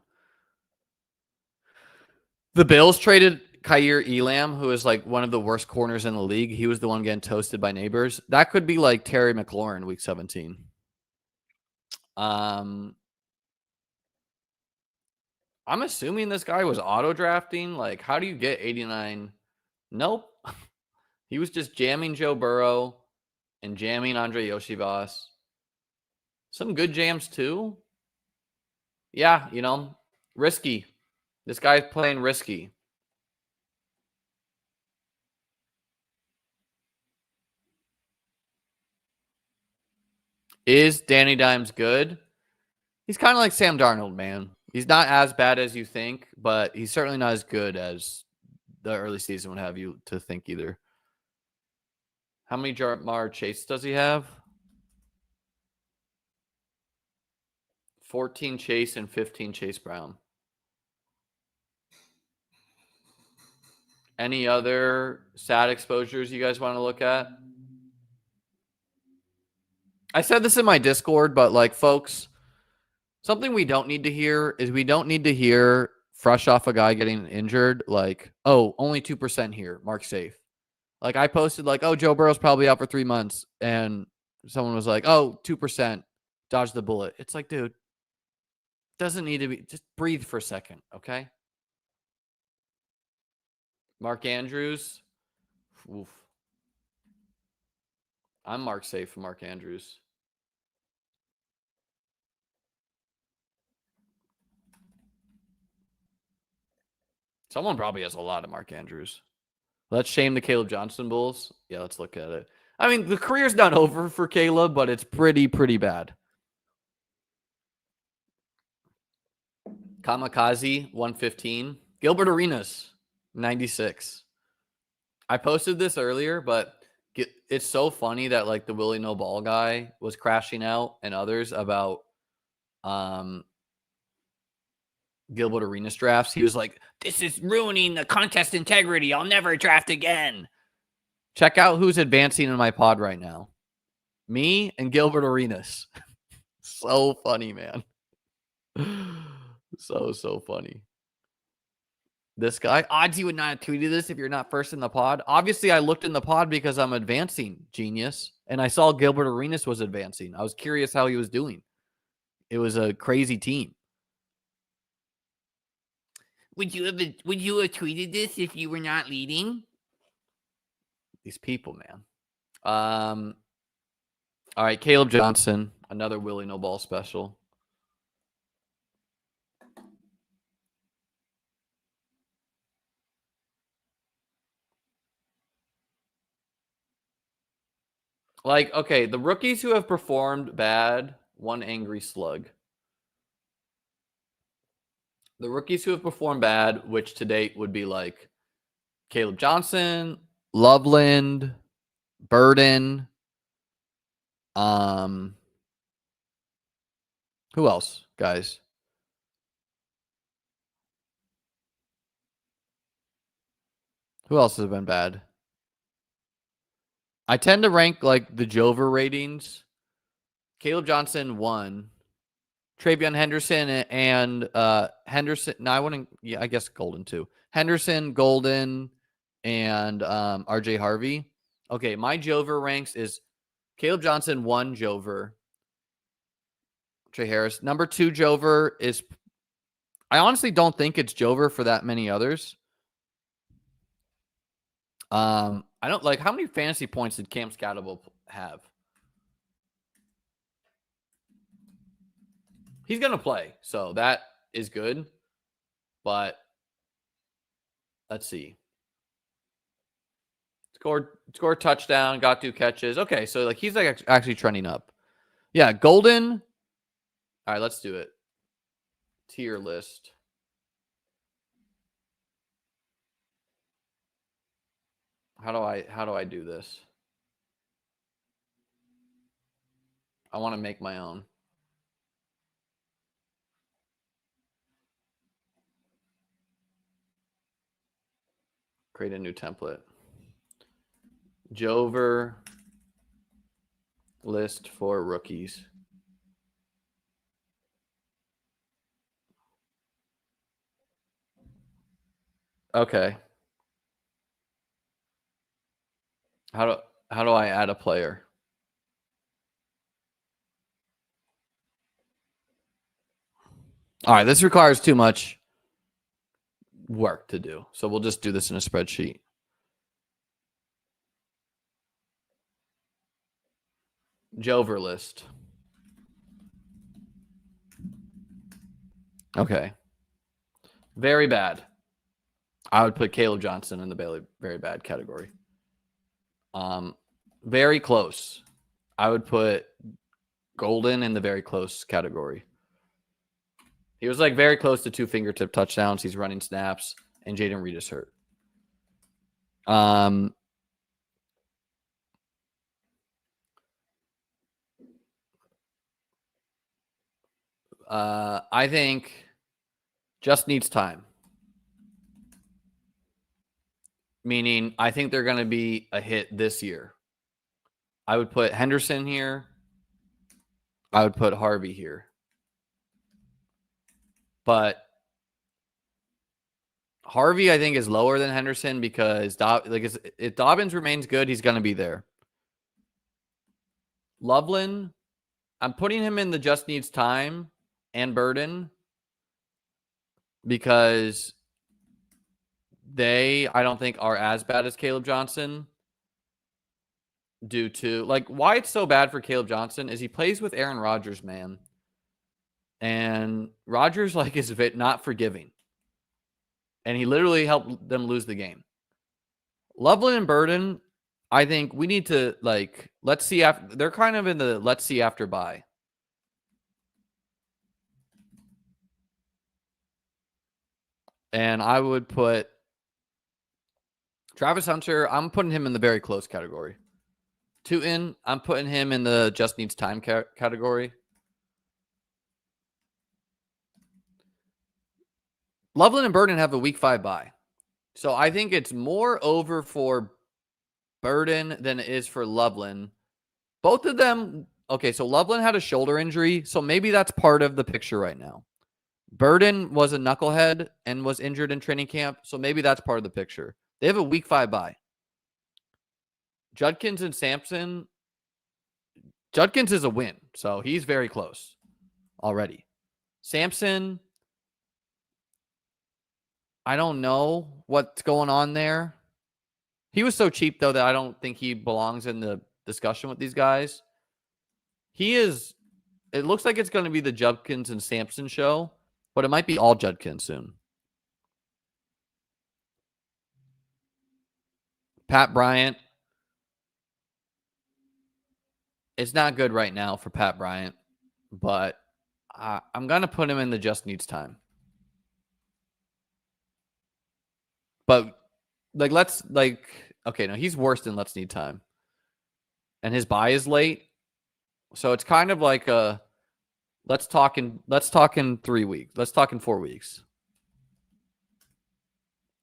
The Bills traded Khair Elam, who is like one of the worst corners in the league. He was the one getting toasted by neighbors. That could be like Terry McLaurin week 17. I'm assuming this guy was auto drafting. Like, how do you get 89? Nope. He was just jamming Joe Burrow and jamming Andre Yoshivas. Some good jams too. Yeah, risky. This guy's playing risky. Is Danny Dimes good? He's kind of like Sam Darnold, man. He's not as bad as you think, but he's certainly not as good as the early season would have you to think either. How many Jamar Chase does he have? 14 Chase and 15 Chase Brown. Any other sad exposures you guys want to look at? I said this in my Discord, but like, folks, something we don't need to hear is we don't need to hear fresh off a guy getting injured, like, oh, only 2% here, mark safe. Like, I posted like, oh, Joe Burrow's probably out for 3 months, and someone was like, oh, 2%, dodge the bullet. It's like, dude, doesn't need to be. Just breathe for a second, okay? Mark Andrews. Oof. I'm mark safe for Mark Andrews. Someone probably has a lot of Mark Andrews. Let's shame the Caleb Johnson Bulls. Yeah, let's look at it. I mean, the career's not over for Caleb, but it's pretty bad. Kamikaze, 115. Gilbert Arenas, 96. I posted this earlier, but it's so funny that like the Willie No Ball guy was crashing out and others about Gilbert Arenas drafts. He was like, this is ruining the contest integrity. I'll never draft again. Check out who's advancing in my pod right now. Me and Gilbert Arenas. So funny, man. So funny. This guy, odds you would not have tweeted this if you're not first in the pod. Obviously, I looked in the pod because I'm advancing, genius. And I saw Gilbert Arenas was advancing. I was curious how he was doing. It was a crazy team. Would you have tweeted this if you were not leading? These people, man. All right, Caleb Johnson, another Willie No Ball special. Like, okay, the rookies who have performed bad, one angry slug. The rookies who have performed bad, which to date would be like Caleb Johnson, Loveland, Burden. Who else, guys? Who else has been bad? I tend to rank like the Joever ratings. Caleb Johnson 1. Travion Henderson and Henderson. No, I wouldn't. Yeah, I guess Golden too. Henderson, Golden, and RJ Harvey. Okay, my Joever ranks is Caleb Johnson 1 Joever. Trey Harris. Number 2 Joever is. I honestly don't think it's Joever for that many others. I don't like how many fantasy points did Cam Scatable have? He's gonna play, so that is good. But let's see. Scored touchdown, got 2 catches. Okay, so like he's like actually trending up. Yeah, Golden. All right, let's do it. Tier list. How do I do this? I want to make my own. Create a new template. Joever list for rookies. Okay. How do I add a player? All right, this requires too much work to do. So we'll just do this in a spreadsheet. Joever list. Okay. Very bad. I would put Caleb Johnson in the very bad category. Very close. I would put Golden in the very close category. He was like very close to 2 fingertip touchdowns. He's running snaps, and Jaden Reed is hurt. I think just needs time. Meaning, I think they're going to be a hit this year. I would put Henderson here. I would put Harvey here. But Harvey, I think, is lower than Henderson because if Dobbins remains good, he's going to be there. Loveland, I'm putting him in the just needs time and burden because I don't think, are as bad as Caleb Johnson due to, why it's so bad for Caleb Johnson is he plays with Aaron Rodgers, man. And Rodgers, is not forgiving. And he literally helped them lose the game. Loveland and Burden, I think we need to, let's see after. They're kind of in the let's see after bye. And I would put Travis Hunter, I'm putting him in the very close category. Tootin, I'm putting him in the just needs time category. Loveland and Burden have a week 5 bye. So I think it's more over for Burden than it is for Loveland. Both of them, okay, so Loveland had a shoulder injury, so maybe that's part of the picture right now. Burden was a knucklehead and was injured in training camp, so maybe that's part of the picture. They have a week 5 bye. Judkins and Sampson. Judkins is a win, so he's very close already. Sampson, I don't know what's going on there. He was so cheap, though, that I don't think he belongs in the discussion with these guys. It looks like it's going to be the Judkins and Sampson show, but it might be all Judkins soon. Pat Bryant. It's not good right now for Pat Bryant, but I'm going to put him in the just needs time. But okay, no, he's worse than let's need time. And his bye is late. So it's kind of like let's talk in 3 weeks. Let's talk in 4 weeks.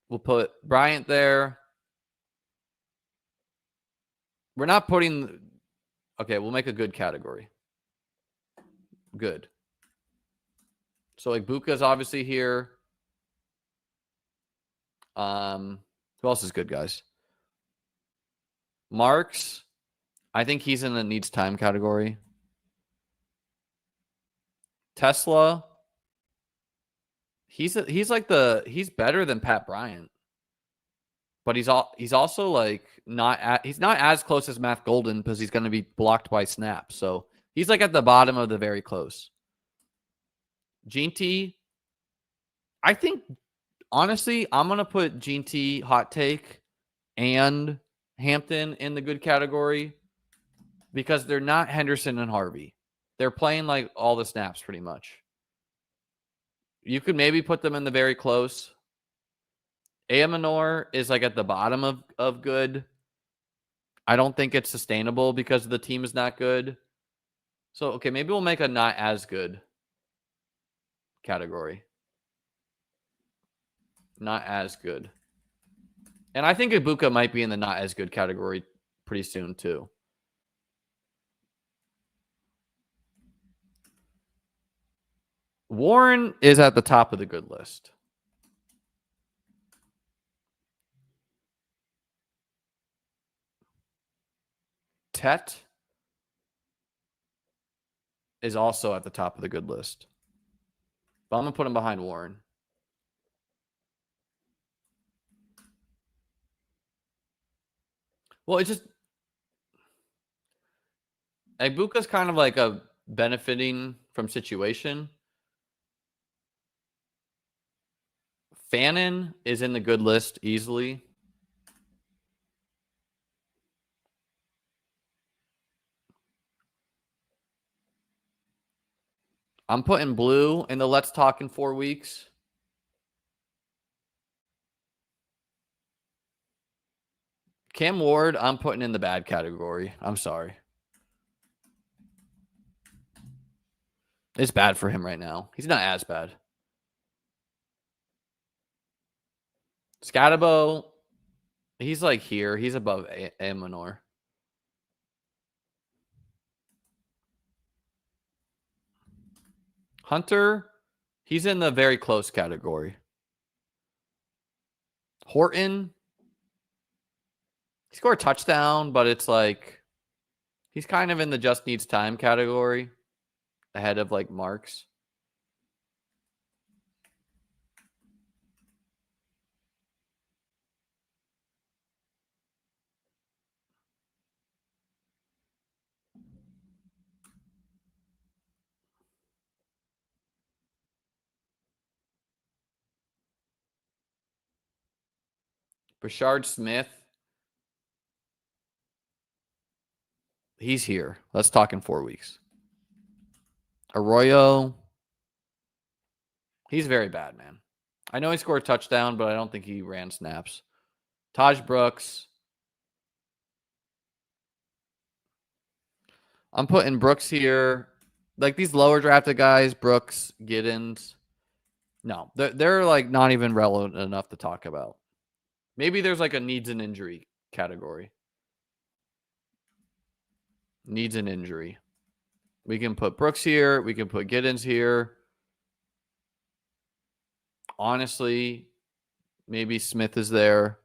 We'll put Bryant there. We're not putting, okay, we'll make a good category. Good. So Buka's obviously here. Who else is good, guys? Marks, I think he's in the needs time category. Tesla, he's better than Pat Bryant, but he's also he's not as close as Matt Golden because he's going to be blocked by snaps. So he's at the bottom of the very close. Gene T, I think honestly, I'm going to put Gene T, hot take, and Hampton in the good category because they're not Henderson and Harvey. They're playing all the snaps pretty much. You could maybe put them in the very close. Amanor is at the bottom of good. I don't think it's sustainable because the team is not good. So, okay, maybe we'll make a not as good category. Not as good. And I think Ibuka might be in the not as good category pretty soon, too. Warren is at the top of the good list. Tet is also at the top of the good list. But I'm going to put him behind Warren. Well, it's just Ibuka's kind of like a benefiting from situation. Fannin is in the good list easily. I'm putting Blue in the Let's Talk in 4 weeks. Cam Ward, I'm putting in the bad category. I'm sorry. It's bad for him right now. He's not as bad. Scatabo, he's like here. He's above Amanor. Hunter, he's in the very close category. Horton, he scored a touchdown, but it's like he's kind of in the just needs time category ahead of like Marks. Brashard Smith, he's here. Let's talk in 4 weeks. Arroyo, he's very bad, man. I know he scored a touchdown, but I don't think he ran snaps. Taj Brooks. I'm putting Brooks here. Like these lower drafted guys, Brooks, Giddens. No, they're like not even relevant enough to talk about. Maybe there's like a needs an injury category. Needs an injury. We can put Brooks here. We can put Giddens here. Honestly, maybe Smith is there.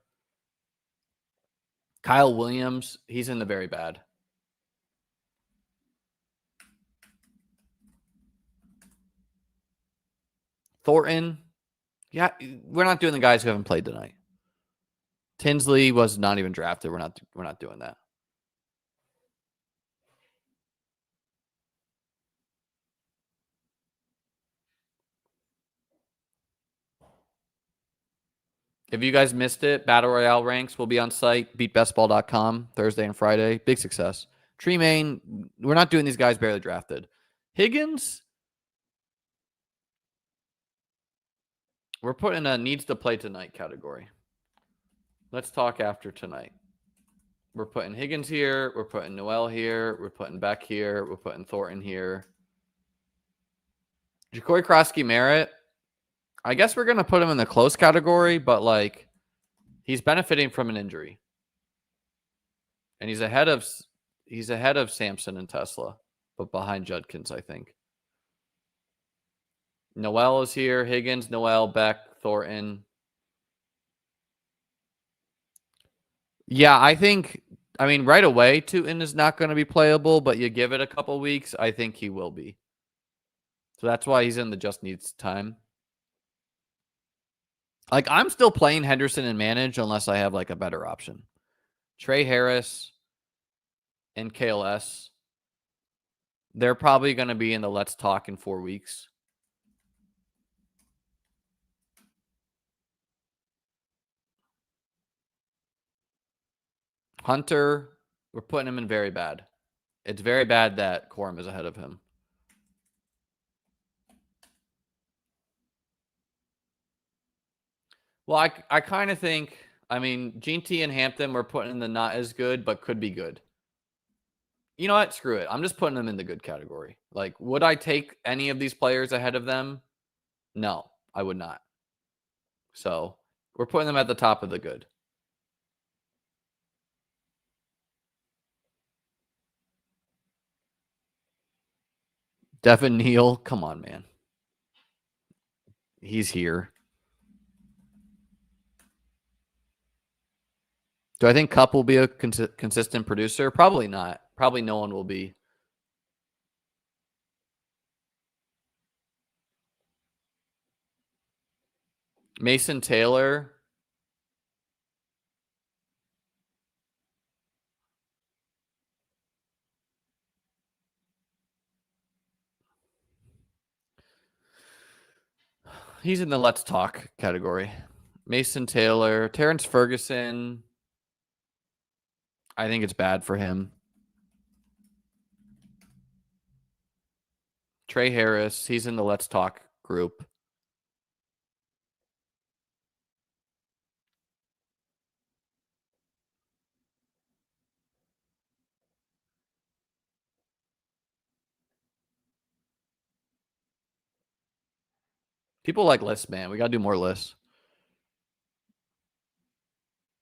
Kyle Williams, he's in the very bad. Thornton, yeah, we're not doing the guys who haven't played tonight. Tinsley was not even drafted. We're not doing that. If you guys missed it, Battle Royale ranks will be on site, beatbestball.com, Thursday and Friday. Big success. Tremaine, we're not doing these guys barely drafted. Higgins, we're putting a needs to play tonight category. Let's talk after tonight. We're putting Higgins here. We're putting Noel here. We're putting Beck here. We're putting Thornton here. Ja'Cory Krosky Merritt, I guess we're going to put him in the close category, but like he's benefiting from an injury. And he's ahead of Sampson and Tesla, but behind Judkins, I think. Noel is here. Higgins, Noel, Beck, Thornton. Yeah, I mean, right away, Tootin is not going to be playable, but you give it a couple weeks, I think he will be. So that's why he's in the just needs time. Like, I'm still playing Henderson and manage unless I have like a better option. Trey Harris and KLS, they're probably going to be in the Let's Talk in 4 weeks. Hunter, we're putting him in very bad. It's very bad that Corum is ahead of him. Well, I kind of think, I mean, Gene T and Hampton we're putting in the not as good, but could be good. You know what? Screw it. I'm just putting them in the good category. Like, would I take any of these players ahead of them? No, I would not. So we're putting them at the top of the good. Devin Neal, come on, man. He's here. Do I think Cup will be a consistent producer? Probably not. Probably no one will be. Mason Taylor. He's in the let's talk category. Mason Taylor, Terrence Ferguson. I think it's bad for him. Trey Harris, he's in the let's talk group. People like lists, man. We got to do more lists.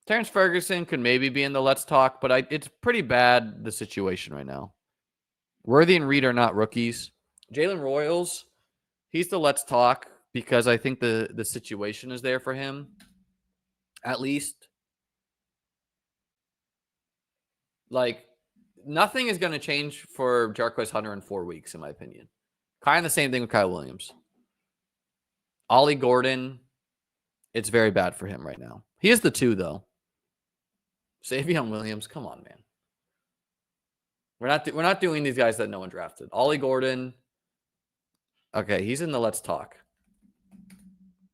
Terrence Ferguson could maybe be in the let's talk, but it's pretty bad, the situation right now. Worthy and Reed are not rookies. Jalen Royals, he's the let's talk because I think the situation is there for him. At least. Like, nothing is going to change for Jarquez Hunter in 4 weeks, in my opinion. Kind of the same thing with Kyle Williams. Ollie Gordon, it's very bad for him right now. He is the 2, though. Savion Williams, come on, man. We're not doing these guys that no one drafted. Ollie Gordon, okay, he's in the let's talk.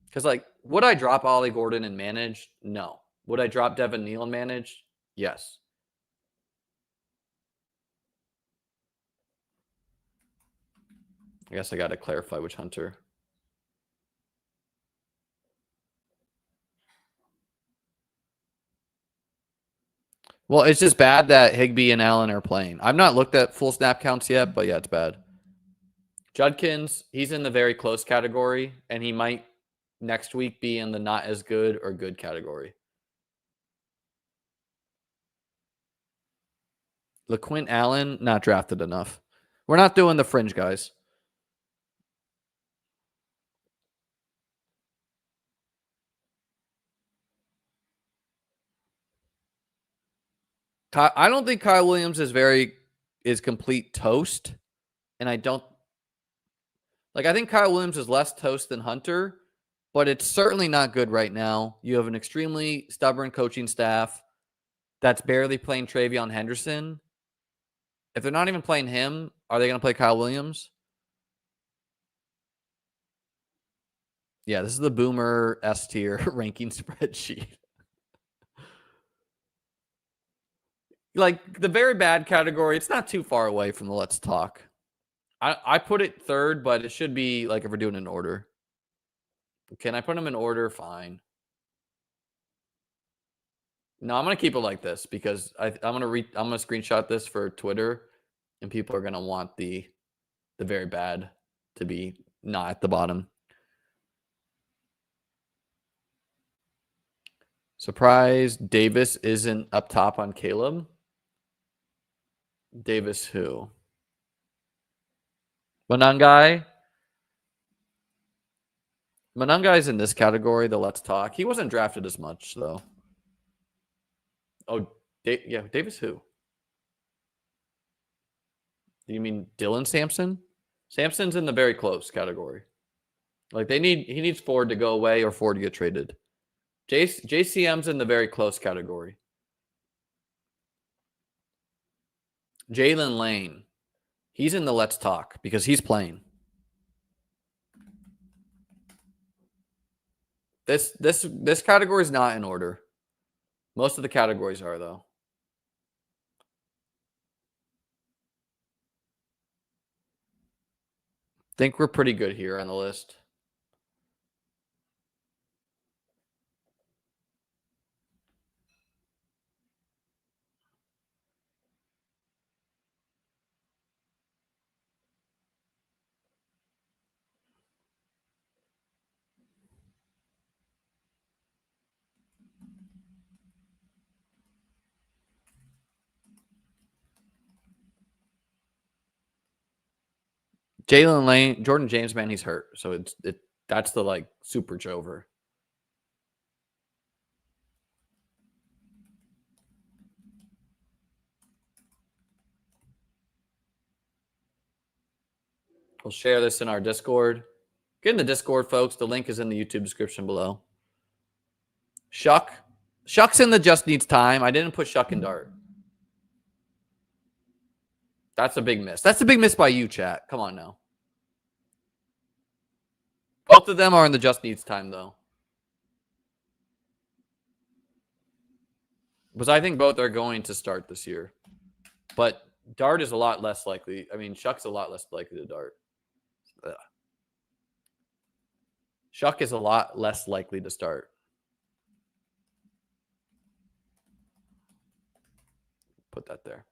Because, like, would I drop Ollie Gordon and manage? No. Would I drop Devin Neal and manage? Yes. I guess I got to clarify which Hunter. Well, it's just bad that Higbee and Allen are playing. I've not looked at full snap counts yet, but yeah, it's bad. Judkins, he's in the very close category, and he might next week be in the not as good or good category. LaQuint Allen, not drafted enough. We're not doing the fringe guys. I don't think Kyle Williams is complete toast, and I don't I think Kyle Williams is less toast than Hunter, but it's certainly not good right now. You have an extremely stubborn coaching staff that's barely playing Travion Henderson. If they're not even playing him, are they going to play Kyle Williams? Yeah, this is the Boomer S tier ranking spreadsheet. Like, the very bad category, it's not too far away from the let's talk. I put it third, but it should be like if we're doing an order. Can I put them in order? Fine. No, I'm gonna keep it like this because I'm gonna screenshot this for Twitter, and people are gonna want the very bad to be not at the bottom. Surprise, Davis isn't up top on Caleb. Davis who? Manungai. Manungai's in this category, the let's talk. He wasn't drafted as much, though. Oh, yeah, Davis who? Do you mean Dylan Sampson? Sampson's in the very close category. Like, he needs Ford to go away or Ford to get traded. JCM's in the very close category. Jalen Lane, he's in the let's talk because he's playing. This category is not in order. Most of the categories are, though. Think we're pretty good here on the list. Jalen Lane, Jordan James, man, he's hurt. So that's the like super Joever. We'll share this in our Discord. Get in the Discord, folks. The link is in the YouTube description below. Shuck's in the just needs time. I didn't put Shuck in Dart. That's a big miss. That's a big miss by you, chat. Come on now. Both of them are in the just needs time, though. Because I think both are going to start this year. But Dart is a lot less likely. I mean, Shuck's a lot less likely to Dart. Ugh. Shuck is a lot less likely to start. Put that there.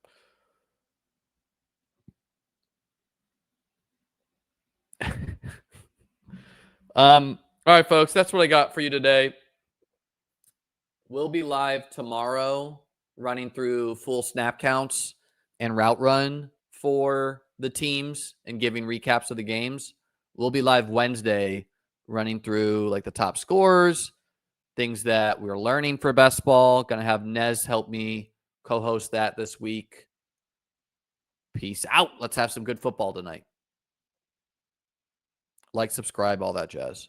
All right, folks, that's what I got for you today. We'll be live tomorrow running through full snap counts and route run for the teams and giving recaps of the games. We'll be live Wednesday running through like the top scores, things that we're learning for best ball. Going to have Nez help me co-host that this week. Peace out. Let's have some good football tonight. Like, subscribe, all that jazz.